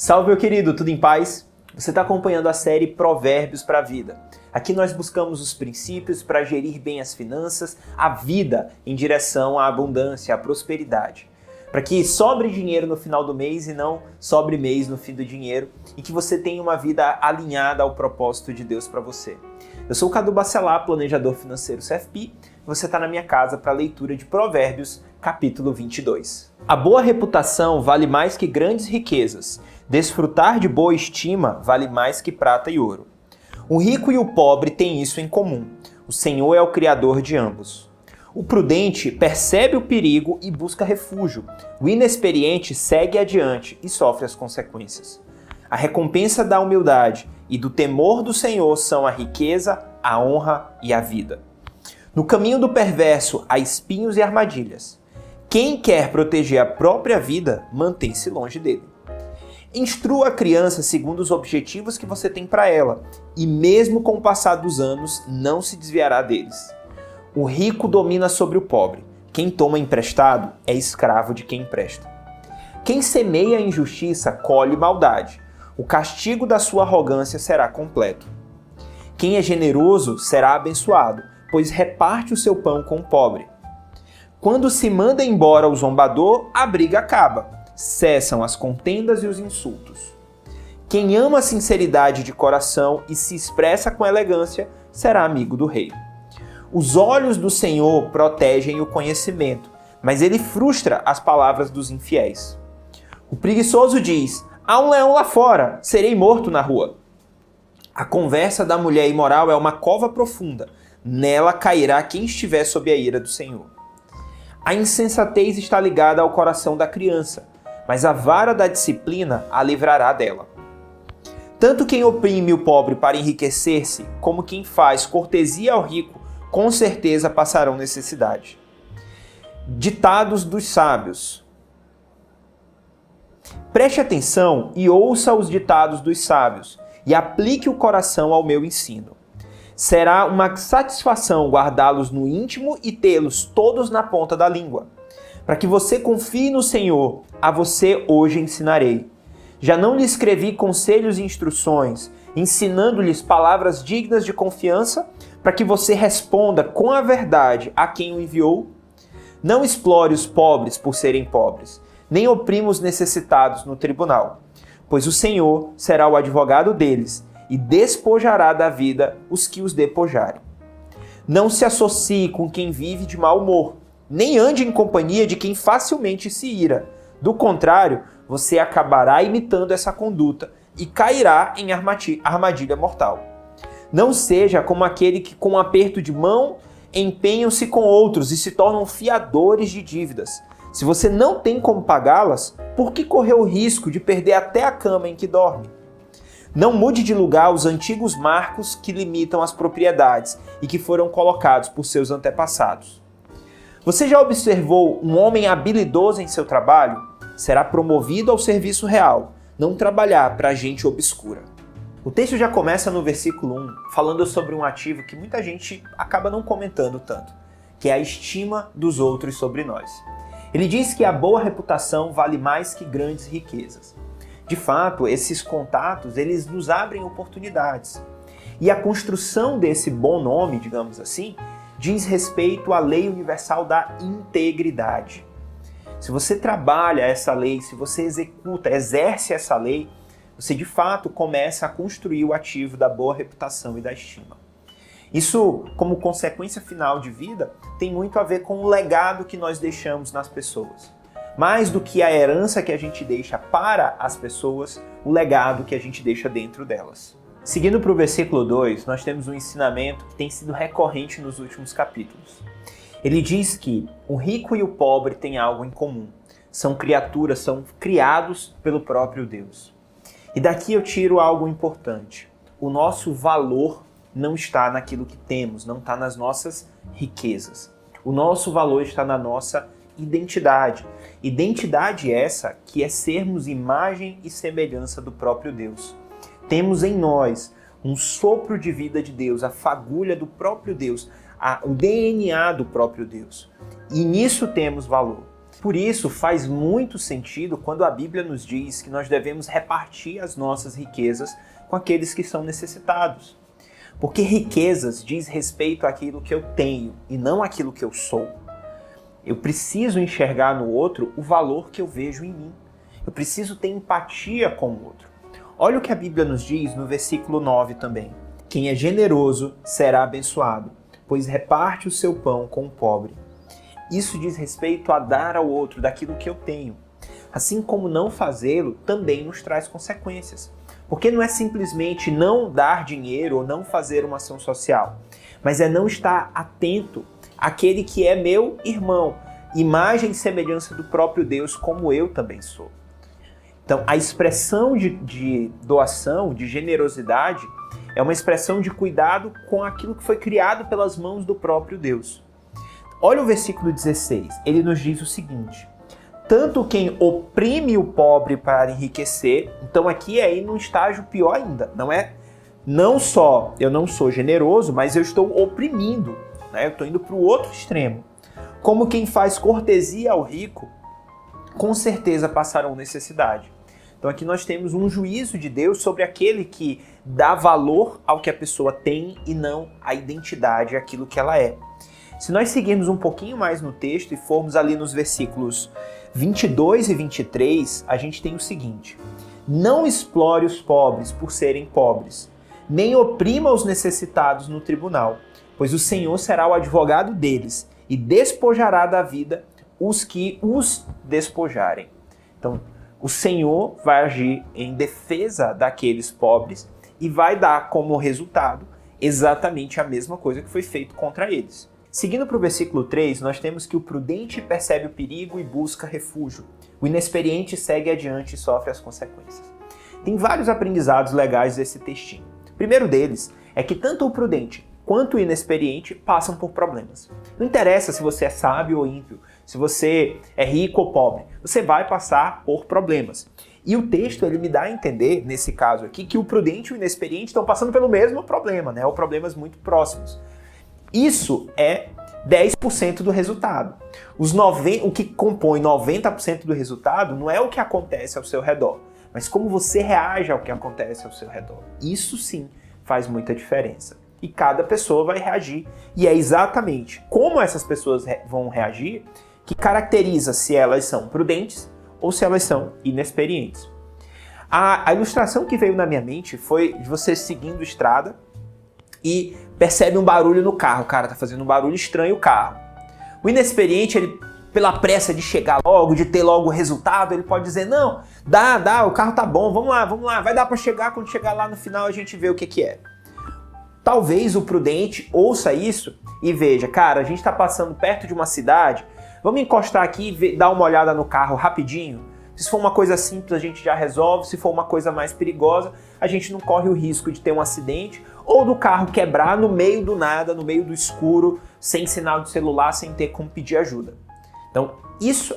Salve, meu querido, tudo em paz? Você está acompanhando a série Provérbios para a Vida. Aqui nós buscamos os princípios para gerir bem as finanças, a vida em direção à abundância, à prosperidade. Para que sobre dinheiro no final do mês e não sobre mês no fim do dinheiro e que você tenha uma vida alinhada ao propósito de Deus para você. Eu sou o Cadu Bacelar, planejador financeiro CFP, e você está na minha casa para a leitura de Provérbios, capítulo 22. A boa reputação vale mais que grandes riquezas. Desfrutar de boa estima vale mais que prata e ouro. O rico e o pobre têm isso em comum. O Senhor é o Criador de ambos. O prudente percebe o perigo e busca refúgio. O inexperiente segue adiante e sofre as consequências. A recompensa da humildade e do temor do Senhor são a riqueza, a honra e a vida. No caminho do perverso há espinhos e armadilhas. Quem quer proteger a própria vida, mantém-se longe dele. Instrua a criança segundo os objetivos que você tem para ela, e mesmo com o passar dos anos, não se desviará deles. O rico domina sobre o pobre. Quem toma emprestado é escravo de quem empresta. Quem semeia a injustiça colhe maldade. O castigo da sua arrogância será completo. Quem é generoso será abençoado, pois reparte o seu pão com o pobre. Quando se manda embora o zombador, a briga acaba. Cessam as contendas e os insultos. Quem ama a sinceridade de coração e se expressa com elegância será amigo do rei. Os olhos do Senhor protegem o conhecimento, mas ele frustra as palavras dos infiéis. O preguiçoso diz: há um leão lá fora, serei morto na rua. A conversa da mulher imoral é uma cova profunda, nela cairá quem estiver sob a ira do Senhor. A insensatez está ligada ao coração da criança, mas a vara da disciplina a livrará dela. Tanto quem oprime o pobre para enriquecer-se, como quem faz cortesia ao rico, com certeza passarão necessidade. Ditados dos sábios. Preste atenção e ouça os ditados dos sábios, e aplique o coração ao meu ensino. Será uma satisfação guardá-los no íntimo e tê-los todos na ponta da língua. Para que você confie no Senhor, a você hoje ensinarei. Já não lhe escrevi conselhos e instruções, ensinando-lhes palavras dignas de confiança, para que você responda com a verdade a quem o enviou? Não explore os pobres por serem pobres, nem oprima os necessitados no tribunal, pois o Senhor será o advogado deles e despojará da vida os que os despojarem. Não se associe com quem vive de mau humor, nem ande em companhia de quem facilmente se ira. Do contrário, você acabará imitando essa conduta e cairá em armadilha mortal. Não seja como aquele que, com um aperto de mão, empenham-se com outros e se tornam fiadores de dívidas. Se você não tem como pagá-las, por que correr o risco de perder até a cama em que dorme? Não mude de lugar os antigos marcos que limitam as propriedades e que foram colocados por seus antepassados. Você já observou um homem habilidoso em seu trabalho? Será promovido ao serviço real, não trabalhar para gente obscura. O texto já começa no versículo 1, falando sobre um ativo que muita gente acaba não comentando tanto, que é a estima dos outros sobre nós. Ele diz que a boa reputação vale mais que grandes riquezas. De fato, esses contatos, eles nos abrem oportunidades. E a construção desse bom nome, digamos assim, diz respeito à lei universal da integridade. Se você trabalha essa lei, se você exerce essa lei, você de fato começa a construir o ativo da boa reputação e da estima. Isso, como consequência final de vida, tem muito a ver com o legado que nós deixamos nas pessoas. Mais do que a herança que a gente deixa para as pessoas, o legado que a gente deixa dentro delas. Seguindo para o versículo 2, nós temos um ensinamento que tem sido recorrente nos últimos capítulos. Ele diz que o rico e o pobre têm algo em comum. São criaturas, são criados pelo próprio Deus. E daqui eu tiro algo importante. O nosso valor não está naquilo que temos, não está nas nossas riquezas. O nosso valor está na nossa identidade. Identidade essa que é sermos imagem e semelhança do próprio Deus. Temos em nós um sopro de vida de Deus, a fagulha do próprio Deus, o DNA do próprio Deus. E nisso temos valor. Por isso, faz muito sentido quando a Bíblia nos diz que nós devemos repartir as nossas riquezas com aqueles que são necessitados. Porque riquezas diz respeito àquilo que eu tenho e não àquilo que eu sou. Eu preciso enxergar no outro o valor que eu vejo em mim. Eu preciso ter empatia com o outro. Olha o que a Bíblia nos diz no versículo 9 também. Quem é generoso será abençoado, pois reparte o seu pão com o pobre. Isso diz respeito a dar ao outro daquilo que eu tenho. Assim como não fazê-lo também nos traz consequências. Porque não é simplesmente não dar dinheiro ou não fazer uma ação social, mas é não estar atento àquele que é meu irmão, imagem e semelhança do próprio Deus, como eu também sou. Então, a expressão de doação, de generosidade, é uma expressão de cuidado com aquilo que foi criado pelas mãos do próprio Deus. Olha o versículo 16, ele nos diz o seguinte: tanto quem oprime o pobre para enriquecer, então aqui é ir num estágio pior ainda, não só eu não sou generoso, mas eu estou oprimindo, né? Eu estou indo para o outro extremo. Como quem faz cortesia ao rico, com certeza passarão necessidade. Então aqui nós temos um juízo de Deus sobre aquele que dá valor ao que a pessoa tem e não à identidade, aquilo que ela é. Se nós seguirmos um pouquinho mais no texto e formos ali nos versículos 22 e 23, a gente tem o seguinte: não explore os pobres por serem pobres, nem oprima os necessitados no tribunal, pois o Senhor será o advogado deles e despojará da vida os que os despojarem. Então, o Senhor vai agir em defesa daqueles pobres e vai dar como resultado exatamente a mesma coisa que foi feito contra eles. Seguindo para o versículo 3, nós temos que o prudente percebe o perigo e busca refúgio. O inexperiente segue adiante e sofre as consequências. Tem vários aprendizados legais desse textinho. O primeiro deles é que tanto o prudente quanto o inexperiente passam por problemas. Não interessa se você é sábio ou ímpio, se você é rico ou pobre, você vai passar por problemas. E o texto ele me dá a entender, nesse caso aqui, que o prudente e o inexperiente estão passando pelo mesmo problema, né? Ou problemas muito próximos. Isso é 10% do resultado. O que compõe 90% do resultado não é o que acontece ao seu redor, mas como você reage ao que acontece ao seu redor. Isso sim faz muita diferença. E cada pessoa vai reagir. E é exatamente como essas pessoas vão reagir que caracteriza se elas são prudentes ou se elas são inexperientes. A ilustração que veio na minha mente foi de você seguindo estrada e percebe um barulho no carro. O cara tá fazendo um barulho estranho o carro. O inexperiente, ele, pela pressa de chegar logo, de ter logo o resultado, ele pode dizer: não, dá, o carro tá bom, vamos lá, vai dar para chegar, quando chegar lá no final a gente vê o que é. Talvez o prudente ouça isso e veja: cara, a gente tá passando perto de uma cidade, vamos encostar aqui e dar uma olhada no carro rapidinho. Se for uma coisa simples, a gente já resolve. Se for uma coisa mais perigosa, a gente não corre o risco de ter um acidente ou do carro quebrar no meio do nada, no meio do escuro, sem sinal de celular, sem ter como pedir ajuda. Então,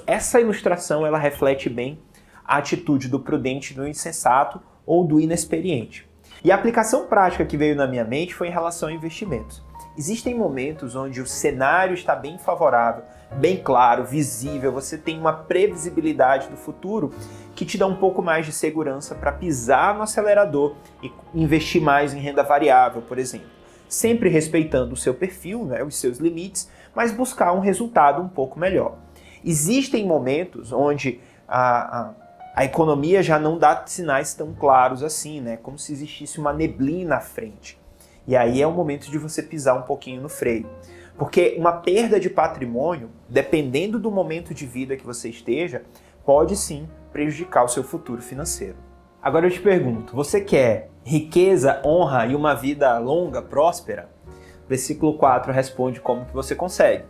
essa ilustração, ela reflete bem a atitude do prudente, do insensato ou do inexperiente. E a aplicação prática que veio na minha mente foi em relação a investimentos. Existem momentos onde o cenário está bem favorável, bem claro, visível, você tem uma previsibilidade do futuro que te dá um pouco mais de segurança para pisar no acelerador e investir mais em renda variável, por exemplo. Sempre respeitando o seu perfil, né, os seus limites, mas buscar um resultado um pouco melhor. Existem momentos onde a economia já não dá sinais tão claros assim, né, como se existisse uma neblina à frente. E aí é o momento de você pisar um pouquinho no freio. Porque uma perda de patrimônio, dependendo do momento de vida que você esteja, pode sim prejudicar o seu futuro financeiro. Agora eu te pergunto, você quer riqueza, honra e uma vida longa, próspera? Versículo 4 responde como que você consegue.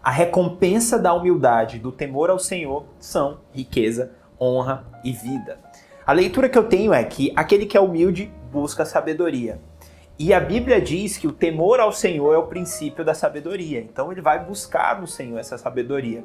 A recompensa da humildade, do temor ao Senhor, são riqueza, honra e vida. A leitura que eu tenho é que aquele que é humilde busca sabedoria. E a Bíblia diz que o temor ao Senhor é o princípio da sabedoria. Então ele vai buscar no Senhor essa sabedoria.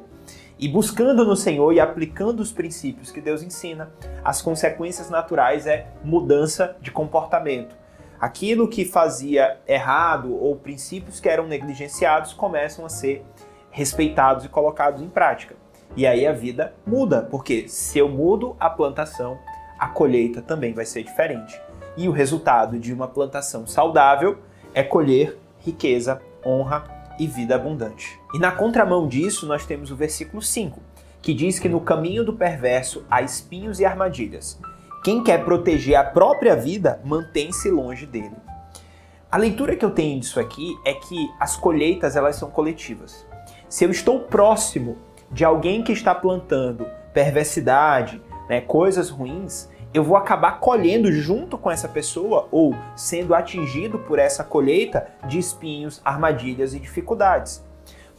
E buscando no Senhor e aplicando os princípios que Deus ensina, as consequências naturais é mudança de comportamento. Aquilo que fazia errado ou princípios que eram negligenciados começam a ser respeitados e colocados em prática. E aí a vida muda, porque se eu mudo a plantação, a colheita também vai ser diferente. E o resultado de uma plantação saudável é colher riqueza, honra e vida abundante. E na contramão disso, nós temos o versículo 5, que diz que no caminho do perverso há espinhos e armadilhas. Quem quer proteger a própria vida, mantém-se longe dele. A leitura que eu tenho disso aqui é que as colheitas, elas são coletivas. Se eu estou próximo de alguém que está plantando perversidade, coisas ruins, eu vou acabar colhendo junto com essa pessoa ou sendo atingido por essa colheita de espinhos, armadilhas e dificuldades.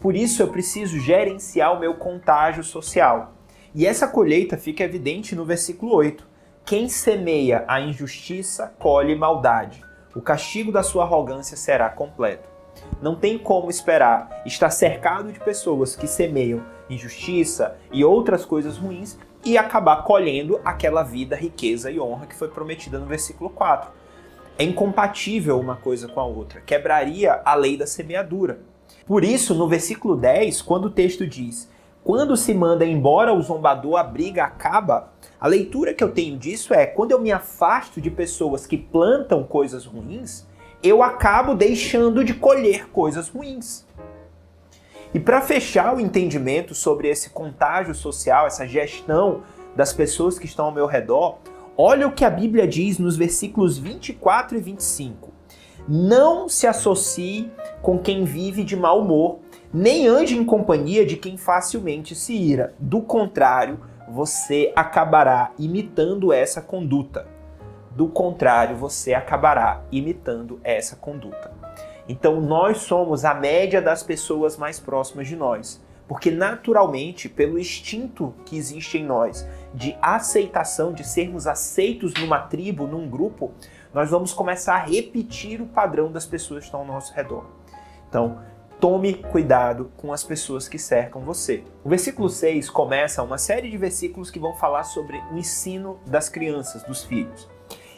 Por isso eu preciso gerenciar o meu contágio social. E essa colheita fica evidente no versículo 8. Quem semeia a injustiça, colhe maldade. O castigo da sua arrogância será completo. Não tem como esperar estar cercado de pessoas que semeiam injustiça e outras coisas ruins e acabar colhendo aquela vida, riqueza e honra que foi prometida no versículo 4. É incompatível uma coisa com a outra, quebraria a lei da semeadura. Por isso, no versículo 10, quando o texto diz: quando se manda embora o zombador, a briga acaba, a leitura que eu tenho disso é: quando eu me afasto de pessoas que plantam coisas ruins, eu acabo deixando de colher coisas ruins. E para fechar o entendimento sobre esse contágio social, essa gestão das pessoas que estão ao meu redor, olha o que a Bíblia diz nos versículos 24 e 25. Não se associe com quem vive de mau humor, nem ande em companhia de quem facilmente se ira. Do contrário, você acabará imitando essa conduta. Então nós somos a média das pessoas mais próximas de nós, porque naturalmente, pelo instinto que existe em nós de aceitação, de sermos aceitos numa tribo, num grupo, nós vamos começar a repetir o padrão das pessoas que estão ao nosso redor. Então, tome cuidado com as pessoas que cercam você. O versículo 6 começa uma série de versículos que vão falar sobre o ensino das crianças, dos filhos.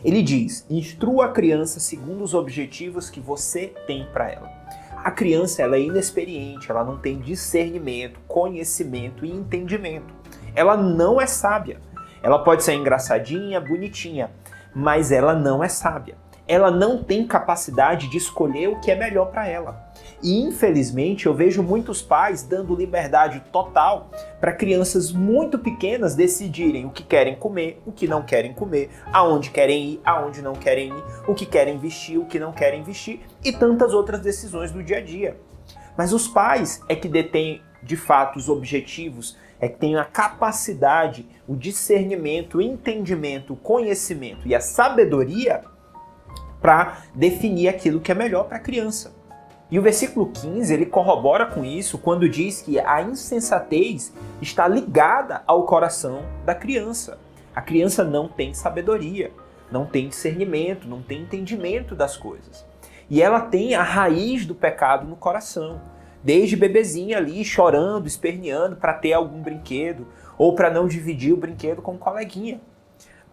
Ele diz: instrua a criança segundo os objetivos que você tem para ela. A criança, ela é inexperiente, ela não tem discernimento, conhecimento e entendimento. Ela não é sábia. Ela pode ser engraçadinha, bonitinha, mas ela não é sábia. Ela não tem capacidade de escolher o que é melhor para ela. E infelizmente eu vejo muitos pais dando liberdade total para crianças muito pequenas decidirem o que querem comer, o que não querem comer, aonde querem ir, aonde não querem ir, o que querem vestir, o que não querem vestir e tantas outras decisões do dia a dia. Mas os pais é que detêm de fato os objetivos, é que têm a capacidade, o discernimento, o entendimento, o conhecimento e a sabedoria para definir aquilo que é melhor para a criança. E o versículo 15, ele corrobora com isso quando diz que a insensatez está ligada ao coração da criança. A criança não tem sabedoria, não tem discernimento, não tem entendimento das coisas. E ela tem a raiz do pecado no coração, desde bebezinha ali chorando, esperneando para ter algum brinquedo ou para não dividir o brinquedo com o coleguinha.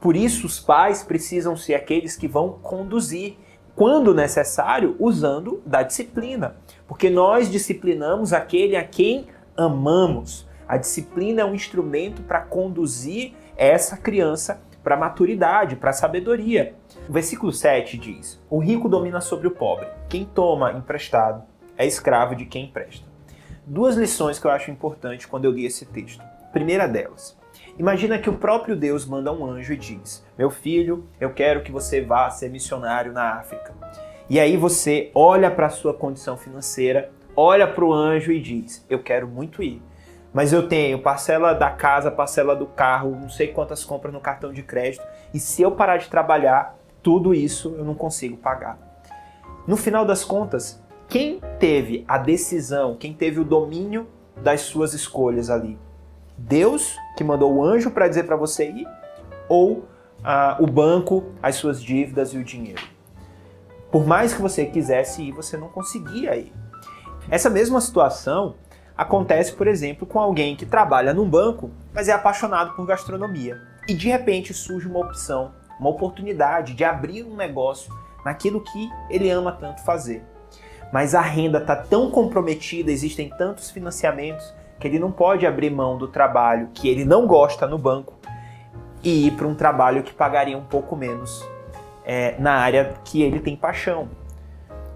Por isso os pais precisam ser aqueles que vão conduzir, quando necessário, usando da disciplina. Porque nós disciplinamos aquele a quem amamos. A disciplina é um instrumento para conduzir essa criança para a maturidade, para a sabedoria. O versículo 7 diz: o rico domina sobre o pobre. Quem toma emprestado é escravo de quem empresta. Duas lições que eu acho importantes quando eu li esse texto. Primeira delas: imagina que o próprio Deus manda um anjo e diz: meu filho, eu quero que você vá ser missionário na África. E aí você olha para a sua condição financeira, olha para o anjo e diz: eu quero muito ir, mas eu tenho parcela da casa, parcela do carro, não sei quantas compras no cartão de crédito, e se eu parar de trabalhar, tudo isso eu não consigo pagar. No final das contas, quem teve a decisão, quem teve o domínio das suas escolhas ali? Deus, que mandou o anjo para dizer para você ir, ou o banco, as suas dívidas e o dinheiro? Por mais que você quisesse ir, você não conseguia ir. Essa mesma situação acontece, por exemplo, com alguém que trabalha num banco, mas é apaixonado por gastronomia. E de repente surge uma opção, uma oportunidade de abrir um negócio naquilo que ele ama tanto fazer. Mas a renda está tão comprometida, existem tantos financiamentos, que ele não pode abrir mão do trabalho que ele não gosta no banco e ir para um trabalho que pagaria um pouco menos na área que ele tem paixão.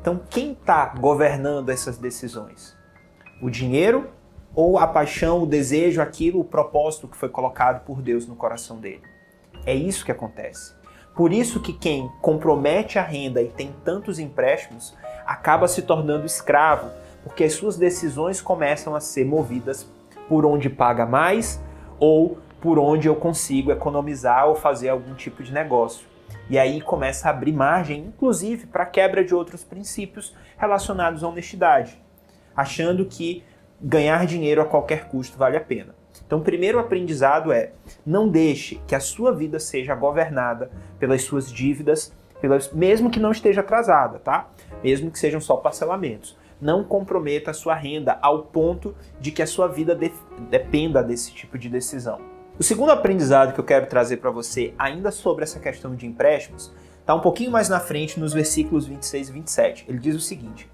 Então, quem está governando essas decisões? O dinheiro ou a paixão, o desejo, aquilo, o propósito que foi colocado por Deus no coração dele? É isso que acontece. Por isso que quem compromete a renda e tem tantos empréstimos acaba se tornando escravo, porque as suas decisões começam a ser movidas por onde paga mais ou por onde eu consigo economizar ou fazer algum tipo de negócio. E aí começa a abrir margem, inclusive, para a quebra de outros princípios relacionados à honestidade, achando que ganhar dinheiro a qualquer custo vale a pena. Então, o primeiro aprendizado é: não deixe que a sua vida seja governada pelas suas dívidas, mesmo que não esteja atrasada, tá? Mesmo que sejam só parcelamentos. Não comprometa a sua renda ao ponto de que a sua vida dependa desse tipo de decisão. O segundo aprendizado que eu quero trazer para você, ainda sobre essa questão de empréstimos, está um pouquinho mais na frente, nos versículos 26 e 27. Ele diz o seguinte: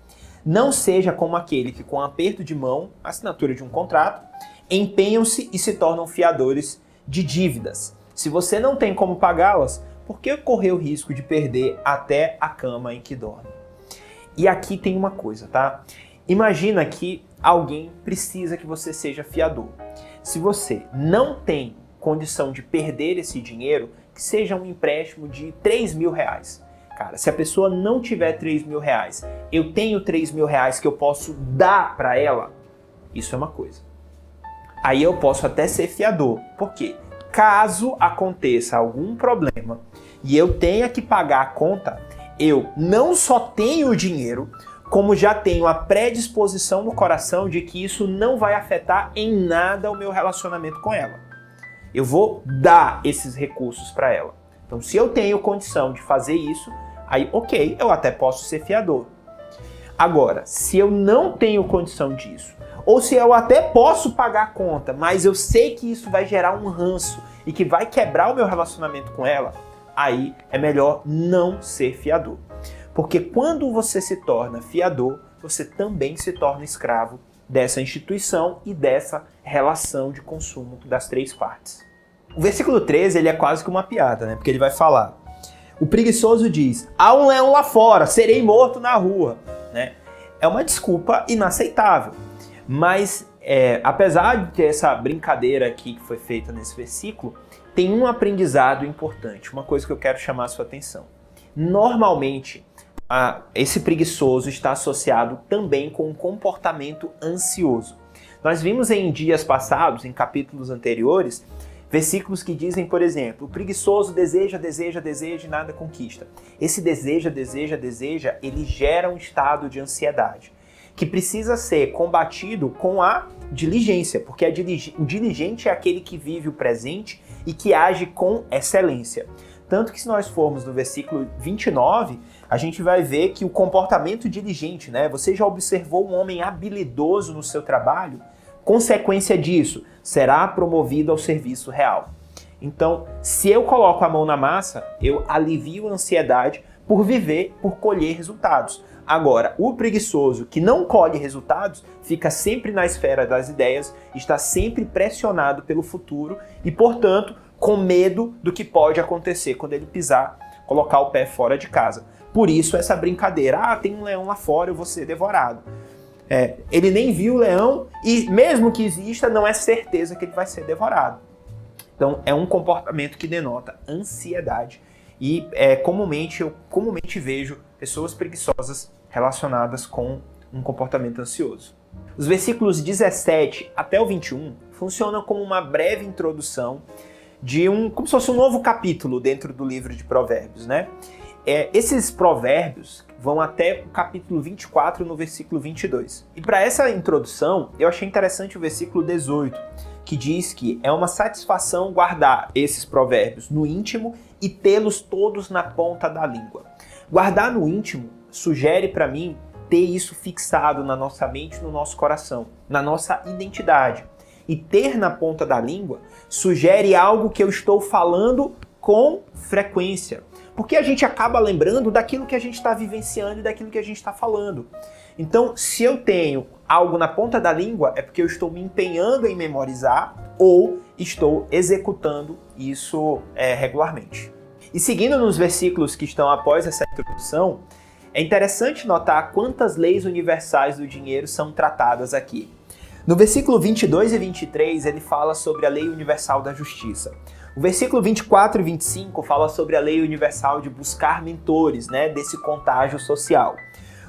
não seja como aquele que, com um aperto de mão, assinatura de um contrato, empenham-se e se tornam fiadores de dívidas. Se você não tem como pagá-las, por que correr o risco de perder até a cama em que dorme? E aqui tem uma coisa, tá? Imagina que alguém precisa que você seja fiador. Se você não tem condição de perder esse dinheiro, que seja um empréstimo de 3 mil reais. Cara, se a pessoa não tiver 3 mil reais, eu tenho 3 mil reais que eu posso dar para ela, isso é uma coisa. Aí eu posso até ser fiador. Por quê? Caso aconteça algum problema e eu tenha que pagar a conta, eu não só tenho o dinheiro, como já tenho a predisposição no coração de que isso não vai afetar em nada o meu relacionamento com ela. Eu vou dar esses recursos para ela. Então, se eu tenho condição de fazer isso, aí ok, eu até posso ser fiador. Agora, se eu não tenho condição disso, ou se eu até posso pagar a conta, mas eu sei que isso vai gerar um ranço e que vai quebrar o meu relacionamento com ela, aí é melhor não ser fiador. Porque quando você se torna fiador, você também se torna escravo dessa instituição e dessa relação de consumo das três partes. O versículo 13 ele é quase que uma piada, né? Porque ele vai falar: o preguiçoso diz, há um leão lá fora, serei morto na rua, né? É uma desculpa inaceitável. Mas, apesar de ter essa brincadeira aqui que foi feita nesse versículo, tem um aprendizado importante, uma coisa que eu quero chamar a sua atenção. Normalmente, esse preguiçoso está associado também com um comportamento ansioso. Nós vimos em dias passados, em capítulos anteriores, versículos que dizem, por exemplo, o preguiçoso deseja, deseja, deseja e nada conquista. Esse deseja, deseja, deseja, ele gera um estado de ansiedade, que precisa ser combatido com a diligência, porque o diligente é aquele que vive o presente e que age com excelência. Tanto que se nós formos no versículo 29, a gente vai ver que o comportamento diligente, né? Você já observou um homem habilidoso no seu trabalho? Consequência disso, será promovido ao serviço real. Então, se eu coloco a mão na massa, eu alivio a ansiedade por viver, por colher resultados. Agora, o preguiçoso que não colhe resultados fica sempre na esfera das ideias, está sempre pressionado pelo futuro e, portanto, com medo do que pode acontecer quando ele pisar, colocar o pé fora de casa. Por isso essa brincadeira, tem um leão lá fora, eu vou ser devorado. Ele nem viu o leão e mesmo que exista, não é certeza que ele vai ser devorado. Então é um comportamento que denota ansiedade e eu comumente vejo pessoas preguiçosas relacionadas com um comportamento ansioso. Os versículos 17 até o 21 funcionam como uma breve introdução de como se fosse um novo capítulo dentro do livro de Provérbios, né? Esses provérbios vão até o capítulo 24, no versículo 22. E para essa introdução, eu achei interessante o versículo 18, que diz que é uma satisfação guardar esses provérbios no íntimo e tê-los todos na ponta da língua. Guardar no íntimo sugere para mim ter isso fixado na nossa mente, no nosso coração, na nossa identidade. E ter na ponta da língua sugere algo que eu estou falando com frequência. Porque a gente acaba lembrando daquilo que a gente está vivenciando e daquilo que a gente está falando. Então, se eu tenho algo na ponta da língua, é porque eu estou me empenhando em memorizar ou estou executando isso regularmente. E seguindo nos versículos que estão após essa introdução, é interessante notar quantas leis universais do dinheiro são tratadas aqui. No versículo 22 e 23, ele fala sobre a lei universal da justiça. O versículo 24 e 25 fala sobre a lei universal de buscar mentores, desse contágio social.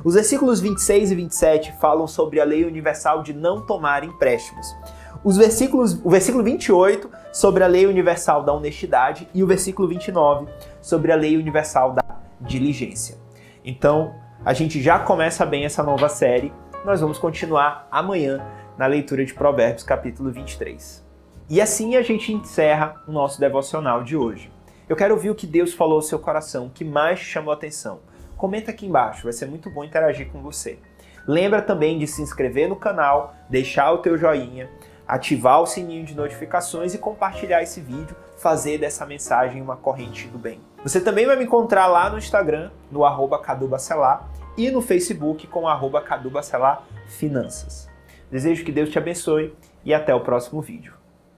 Os versículos 26 e 27 falam sobre a lei universal de não tomar empréstimos. O versículo 28 sobre a lei universal da honestidade e o versículo 29 sobre a lei universal da diligência. Então, a gente já começa bem essa nova série. Nós vamos continuar amanhã na leitura de Provérbios, capítulo 23. E assim a gente encerra o nosso devocional de hoje. Eu quero ouvir o que Deus falou ao seu coração, o que mais te chamou a atenção. Comenta aqui embaixo, vai ser muito bom interagir com você. Lembra também de se inscrever no canal, deixar o teu joinha, ativar o sininho de notificações e compartilhar esse vídeo, fazer dessa mensagem uma corrente do bem. Você também vai me encontrar lá no Instagram, no @CaduBacelar, e no Facebook com @CaduBacelarFinanças. Desejo que Deus te abençoe e até o próximo vídeo.